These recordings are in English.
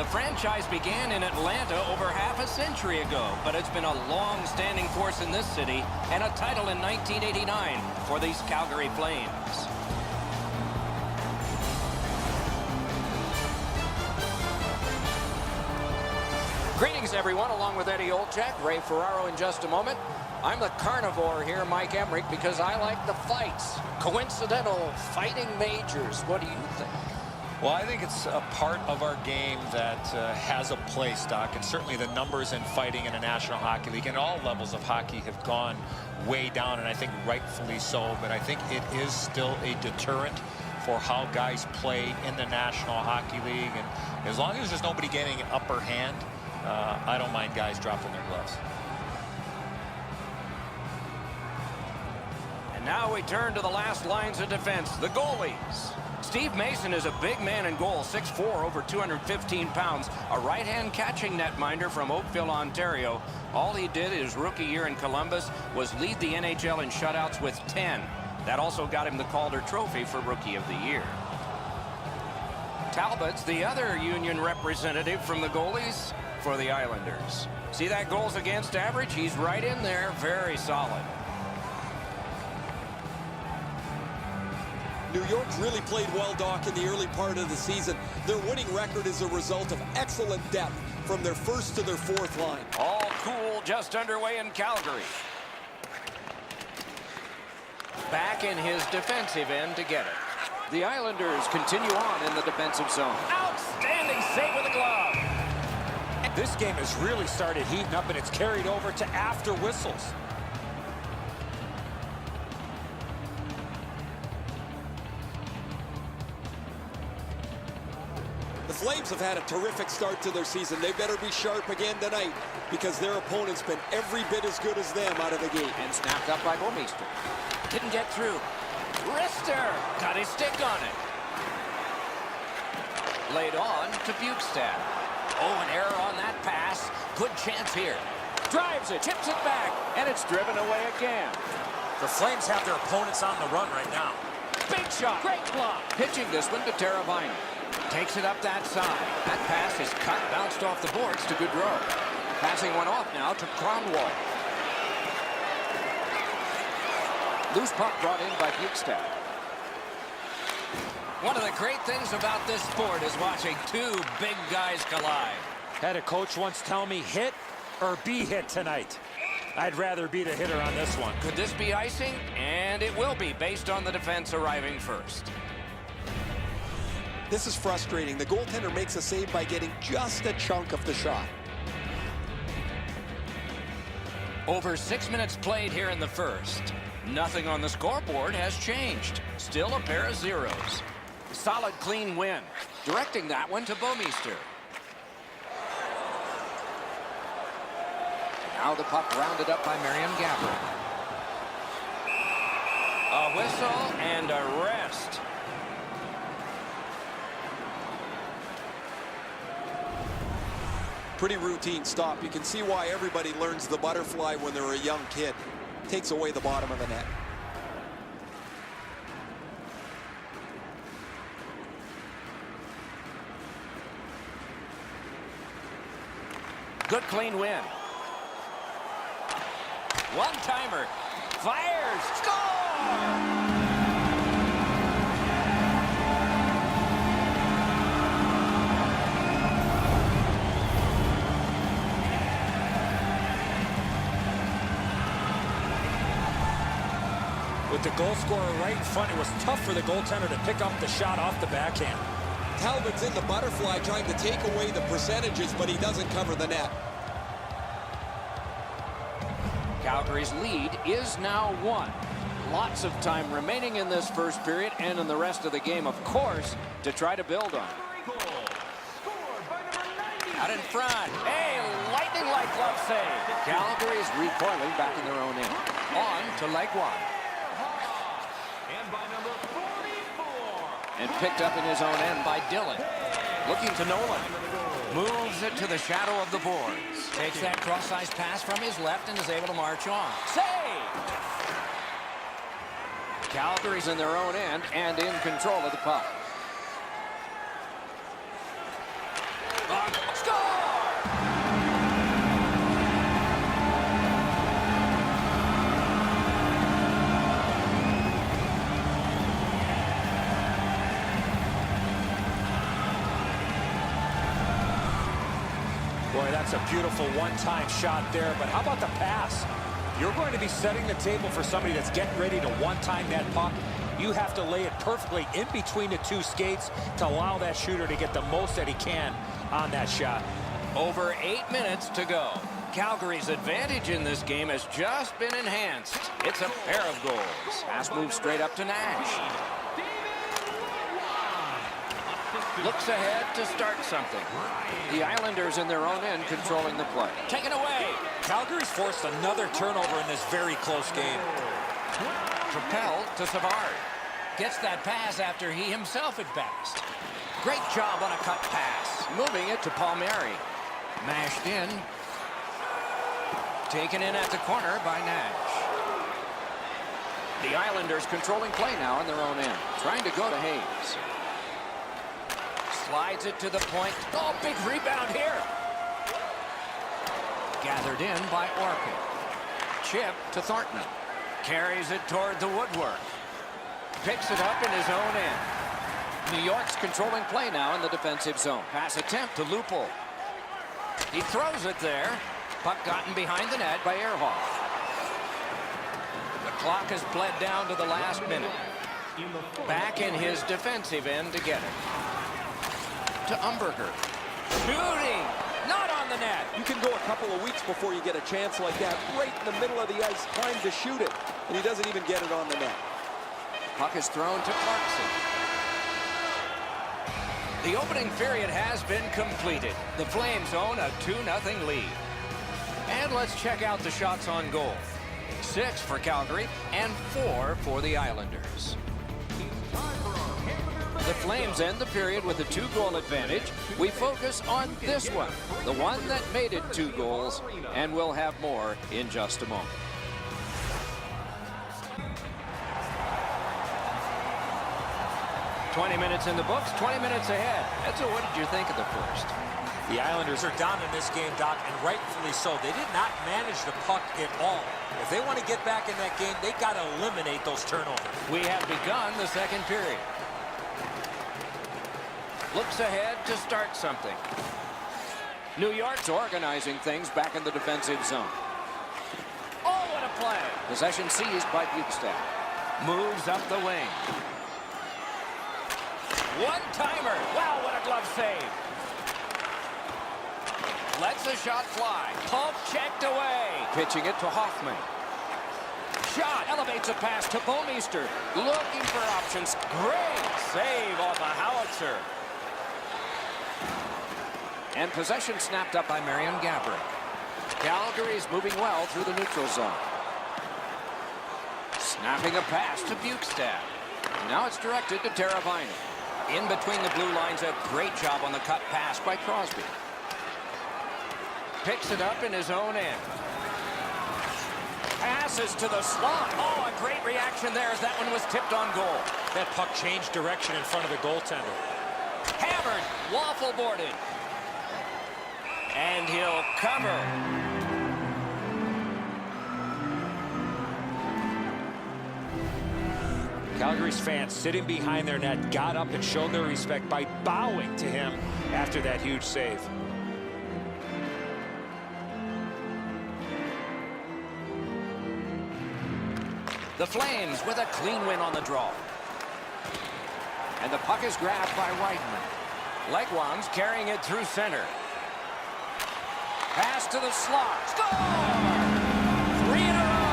The franchise began in Atlanta over half a century ago, but it's been a long-standing force in this city and a title in 1989 for these Calgary Flames. Greetings, everyone, along with Eddie Olczyk, Ray Ferraro in just a moment. I'm the carnivore here, Mike Emmerich, because I like the fights. Coincidental fighting majors. What do you think? Well, I think it's a part of our game that has a place, Doc, and certainly the numbers in fighting in the National Hockey League and all levels of hockey have gone way down, and I think rightfully so, but I think it is still a deterrent for how guys play in the National Hockey League, and as long as there's nobody getting an upper hand, I don't mind guys dropping their gloves. And now we turn to the last lines of defense, the goalies. Steve Mason is a big man in goal, 6'4", over 215 pounds, a right-hand catching netminder from Oakville, Ontario. All he did his rookie year in Columbus was lead the NHL in shutouts with 10. That also got him the Calder Trophy for Rookie of the Year. Talbot's the other Union representative from the goalies for the Islanders. See that goals against average? He's right in there, very solid. New York's really played well, Doc, in the early part of the season. Their winning record is a result of excellent depth from their first to their fourth line. All cool, just underway in Calgary. Back in his defensive end to get it. The Islanders continue on in the defensive zone. Outstanding save with the glove. This game has really started heating up, and it's carried over to after whistles. The Flames have had a terrific start to their season. They better be sharp again tonight because their opponent's been every bit as good as them out of the gate. And snapped up by Bouwmeester. Didn't get through. Rister got his stick on it. Laid on to Bukestad. Oh, an error on that pass. Good chance here. Drives it, chips it back, and it's driven away again. The Flames have their opponents on the run right now. Big shot, great block. Pitching this one to Teravainen. Takes it up that side. That pass is cut, bounced off the boards to Gaudreau. Passing one off now to Kronwall. Loose puck brought in by Bukestad. One of the great things about this sport is watching two big guys collide. Had a coach once tell me, hit or be hit tonight. I'd rather be the hitter on this one. Could this be icing? And it will be, based on the defense arriving first. This is frustrating. The goaltender makes a save by getting just a chunk of the shot. Over 6 minutes played here in the first. Nothing on the scoreboard has changed. Still a pair of zeros. Solid, clean win. Directing that one to Bouwmeester. Now the puck rounded up by Marian Gaborik. A whistle and a rest. Pretty routine stop. You can see why everybody learns the butterfly when they're a young kid. Takes away the bottom of the net. Good clean win. One-timer. Fires. Score! With the goal scorer right in front, it was tough for the goaltender to pick up the shot off the backhand. Talbot's in the butterfly trying to take away the percentages, but he doesn't cover the net. Calgary's lead is now 1. Lots of time remaining in this first period and in the rest of the game, of course, to try to build on. Out in front. A lightning-like glove save. Calgary is recoiling back in their own end. On to Legua. And picked up in his own end by Dillon. Looking to Nolan. Moves it to the shadow of the boards. Takes that cross-ice pass from his left and is able to march on. Save! Calgary's in their own end and in control of the puck. That's a beautiful one-time shot there, but how about the pass? You're going to be setting the table for somebody that's getting ready to one-time that puck. You have to lay it perfectly in between the two skates to allow that shooter to get the most that he can on that shot. Over 8 minutes to go. Calgary's advantage in this game has just been enhanced. It's a pair of goals. Pass moves straight up to Nash. Looks ahead to start something. The Islanders in their own end controlling the play. Taken away. Calgary's forced another turnover in this very close game. Propelled to Savard. Gets that pass after he himself had passed. Great job on a cut pass. Moving it to Palmieri. Mashed in. Taken in at the corner by Nash. The Islanders controlling play now in their own end. Trying to go to Hayes. Slides it to the point. Oh, big rebound here. Gathered in by Orpik. Chip to Thornton. Carries it toward the woodwork. Picks it up in his own end. New York's controlling play now in the defensive zone. Pass attempt to Lupul. He throws it there. Puck gotten behind the net by Ehrhoff. The clock has bled down to the last minute. Back in his defensive end to get it. To Umberger. Shooting! Not on the net. You can go a couple of weeks before you get a chance like that. Right in the middle of the ice, time to shoot it. And he doesn't even get it on the net. Puck is thrown to Clarkson. The opening period has been completed. The Flames own a 2-0 lead. And let's check out the shots on goal. 6 for Calgary and 4 for the Islanders. The Flames end the period with a 2-goal advantage. We focus on this one, the one that made it 2 goals, and we'll have more in just a moment. "20 minutes in the books, 20 minutes ahead." Edzo, what did you think of the first? The Islanders are down in this game, Doc, and rightfully so. They did not manage the puck at all. If they want to get back in that game, they got to eliminate those turnovers. We have begun the second period. Looks ahead to start something. New York's organizing things back in the defensive zone. Oh, what a play. Possession seized by Bukestad. Moves up the wing. One-timer. Wow, what a glove save. Lets a shot fly. Pump checked away. Pitching it to Hoffman. Shot. Elevates a pass to Bouwmeester. Looking for options. Great save off a howitzer. And possession snapped up by Marian Gaborik. Calgary's moving well through the neutral zone. Snapping a pass to Bukestad. Now it's directed to Teravainen. In between the blue lines, a great job on the cut pass by Crosby. Picks it up in his own end. Passes to the slot. Oh, a great reaction there as that one was tipped on goal. That puck changed direction in front of the goaltender. Hammered, waffle boarded. And he'll cover. Calgary's fans sitting behind their net got up and showed their respect by bowing to him after that huge save. The Flames with a clean win on the draw. And the puck is grabbed by Whiteman. Legwand's carrying it through center. Pass to the slot. Score! 3 in a row.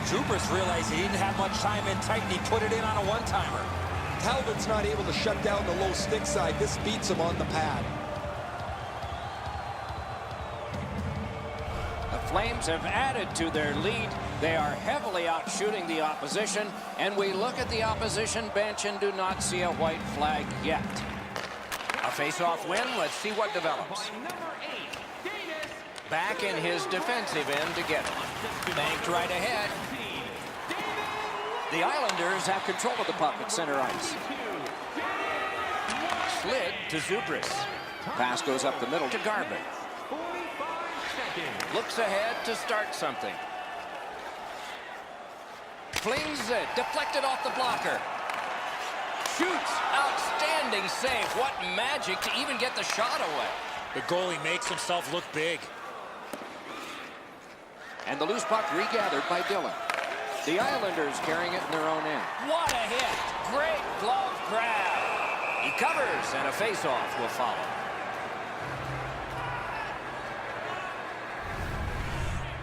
Troopers realized he didn't have much time in tight, and he put it in on a one-timer. Talbot's not able to shut down the low stick side. This beats him on the pad. The Flames have added to their lead. They are heavily outshooting the opposition, and we look at the opposition bench and do not see a white flag yet. A face-off win. Let's see what develops. Back in his defensive end to get it. Banked right ahead. The Islanders have control of the puck at center ice. Slid to Zubris. Pass goes up the middle to Garber. Looks ahead to start something. Flings it. Deflected off the blocker. Shoots. Outstanding save. What magic to even get the shot away. The goalie makes himself look big. And the loose puck regathered by Dillon. The Islanders carrying it in their own end. What a hit. Great glove grab. He covers, and a face-off will follow.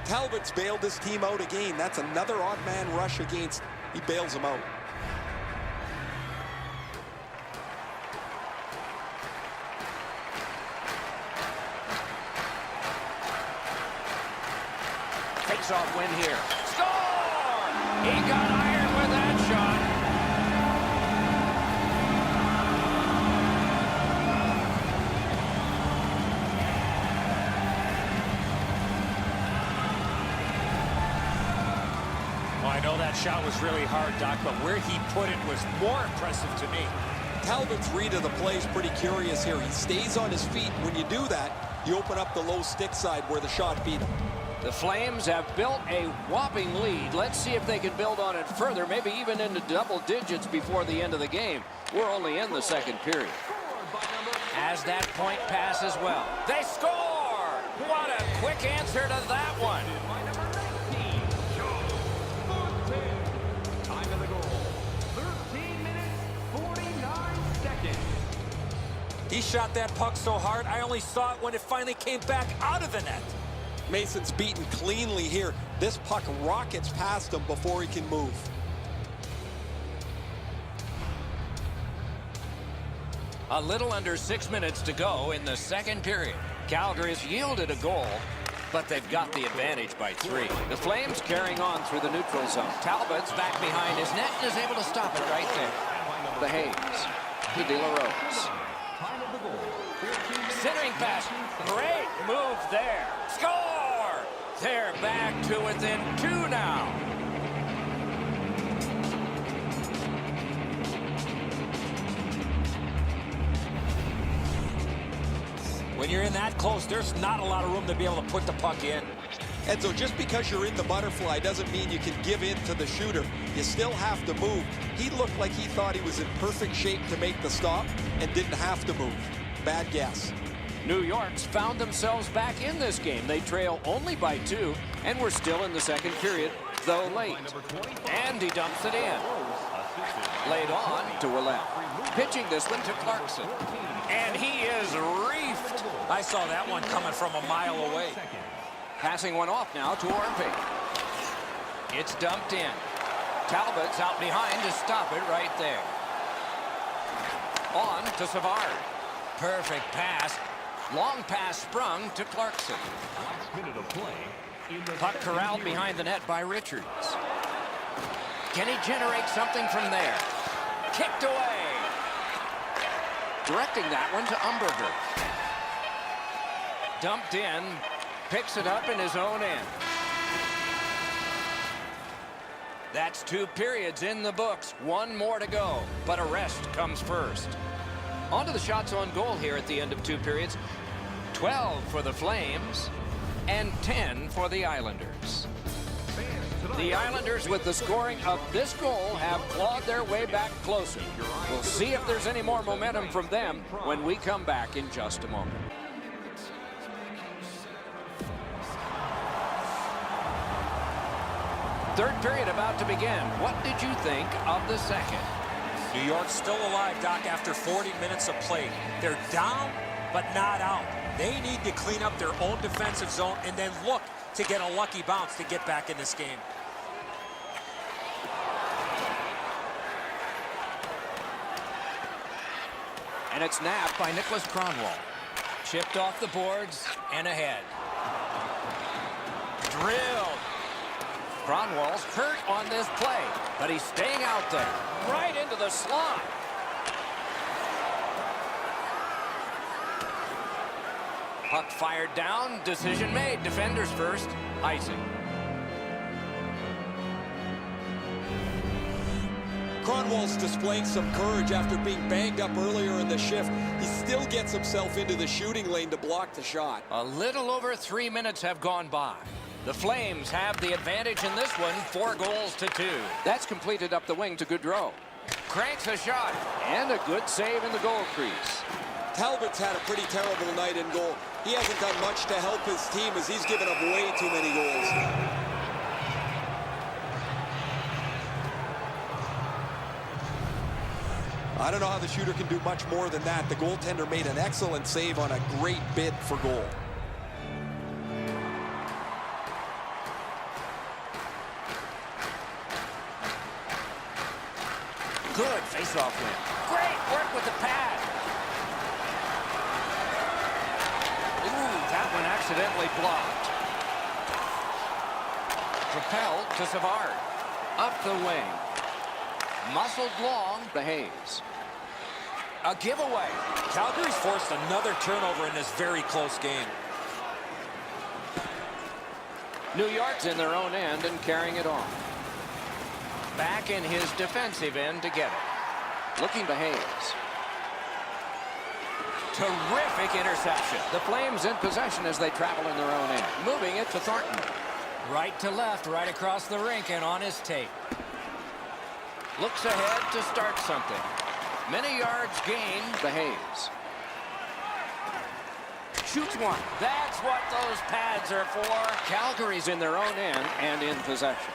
Talbot's bailed his team out again. That's another odd man rush against. He bails him out. Face-off win here. Score! He got iron with that shot. Well, I know that shot was really hard, Doc, but where he put it was more impressive to me. Talbot's read of the play is pretty curious here. He stays on his feet. When you do that, you open up the low stick side where the shot beat him. The Flames have built a whopping lead. Let's see if they can build on it further, maybe even into double digits before the end of the game. We're only in the second period. As that point pass as well. They score! What a quick answer to that one. Time of the goal, 13 minutes, 49 seconds. He shot that puck so hard, I only saw it when it finally came back out of the net. Mason's beaten cleanly here. This puck rockets past him before he can move. A little under 6 minutes to go in the second period. Calgary's yielded a goal, but they've got the advantage by 3. The Flames carrying on through the neutral zone. Talbot's back behind his net and is able to stop it right there. The Hayes to De La Rose. Time of the goal, Centering pass. Great move there. Score! They're back to within 2 now. When you're in that close, there's not a lot of room to be able to put the puck in. And so just because you're in the butterfly doesn't mean you can give in to the shooter. You still have to move. He looked like he thought he was in perfect shape to make the stop and didn't have to move. Bad guess. New York's found themselves back in this game. They trail only by 2, and we're still in the second period, though late. And he dumps it in. Laid on to Willett. Pitching this one to Clarkson. And he is reefed. I saw that one coming from a mile away. Passing one off now to Orpey. It's dumped in. Talbot's out behind to stop it right there. On to Savard. Perfect pass. Long pass sprung to Clarkson. last minute of play. In the Puck corralled behind the net by Richards. Can he generate something from there? Kicked away. Directing that one to Umberger. Dumped in. Picks it up in his own end. That's 2 periods in the books. 1 more to go, but a rest comes first. On to the shots on goal here at the end of 2 periods. 12 for the Flames and 10 for the Islanders. The Islanders, with the scoring of this goal, have clawed their way back closer. We'll see if there's any more momentum from them when we come back in just a moment. Third period about to begin. What did you think of the second? New York's still alive, Doc, after 40 minutes of play. They're down, but not out. They need to clean up their own defensive zone and then look to get a lucky bounce to get back in this game. And it's nabbed by Nicholas Kronwall. Chipped off the boards and ahead. Drilled. Kronwall's hurt on this play, but he's staying out there. Right into the slot. Puck fired down. Decision made. Defenders first. Icing. Cronwall's displaying some courage after being banged up earlier in the shift. He still gets himself into the shooting lane to block the shot. A little over 3 minutes have gone by. The Flames have the advantage in this one, 4-2. That's completed up the wing to Gaudreau. Cranks a shot, and a good save in the goal crease. Talbot's had a pretty terrible night in goal. He hasn't done much to help his team as he's given up way too many goals. I don't know how the shooter can do much more than that. The goaltender made an excellent save on a great bid for goal. Good face-off win. Great work with the pad. Ooh, that one accidentally blocked. Propelled to Savard. Up the wing. Muscled long to Hayes. A giveaway. Calgary's forced another turnover in this very close game. New York's in their own end and carrying it on. Back in his defensive end to get it. Looking to Hayes. Terrific interception. The Flames in possession as they travel in their own end. Moving it to Thornton. Right to left, right across the rink and on his tape. Looks ahead to start something. Many yards gained to Hayes. Shoots one. That's what those pads are for. Calgary's in their own end and in possession.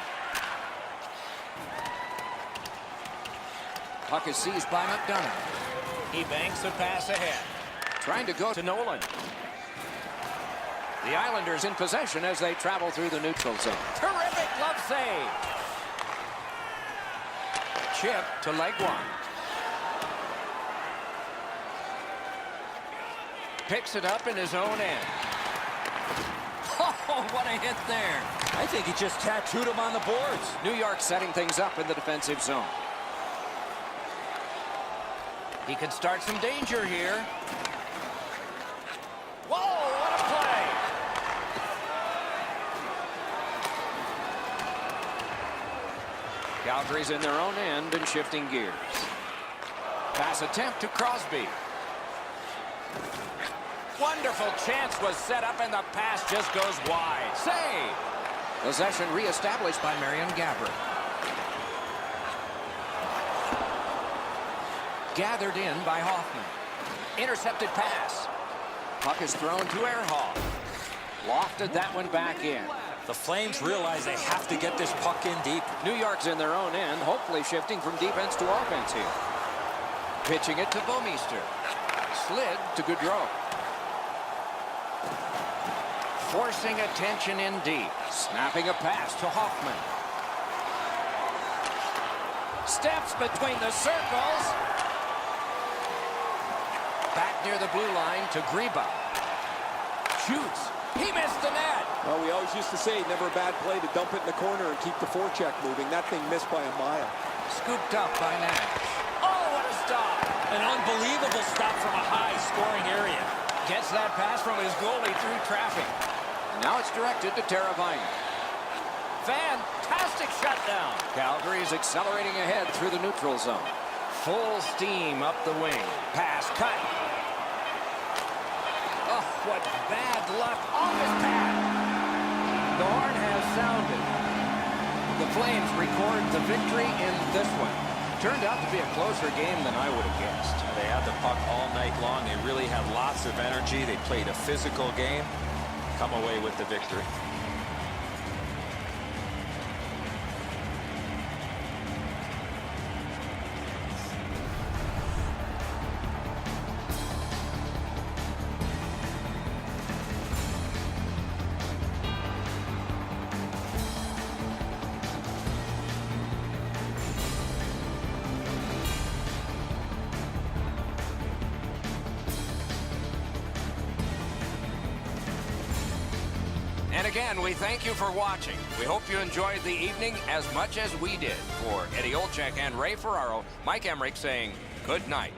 Puck is seized by McDonough. He banks a pass ahead. Trying to go to Nolan. The Islanders in possession as they travel through the neutral zone. Terrific glove save. Chip to Legwand. Picks it up in his own end. Oh, what a hit there. I think he just tattooed him on the boards. New York setting things up in the defensive zone. He could start some danger here. Whoa, what a play. Calgary's in their own end and shifting gears. Pass attempt to Crosby. Wonderful chance was set up and the pass just goes wide. Save. Possession reestablished by Marion Gabbert. Gathered in by Hoffman. Intercepted pass. Puck is thrown to Ehrhoff. Lofted that one back in. The Flames realize they have to get this puck in deep. New York's in their own end, hopefully shifting from defense to offense here. Pitching it to Bouwmeester. Slid to Gaudreau. Forcing attention in deep. Snapping a pass to Hoffman. Steps between the circles. Back near the blue line to Greba. Shoots. He missed the net. Well, we always used to say never a bad play to dump it in the corner and keep the forecheck moving. That thing missed by a mile. Scooped up by Nash. Oh, what a stop. An unbelievable stop from a high-scoring area. Gets that pass from his goalie through traffic. And now it's directed to Teravainen. Fantastic shutdown. Calgary's accelerating ahead through the neutral zone. Full steam up the wing. Pass cut. Oh, what bad luck on his pad. The horn has sounded. The Flames record the victory in this one. Turned out to be a closer game than I would have guessed. They had the puck all night long. They really had lots of energy. They played a physical game. Come away with the victory. And again, we thank you for watching. We hope you enjoyed the evening as much as we did. For Eddie Olczyk and Ray Ferraro, Mike Emmerich saying good night.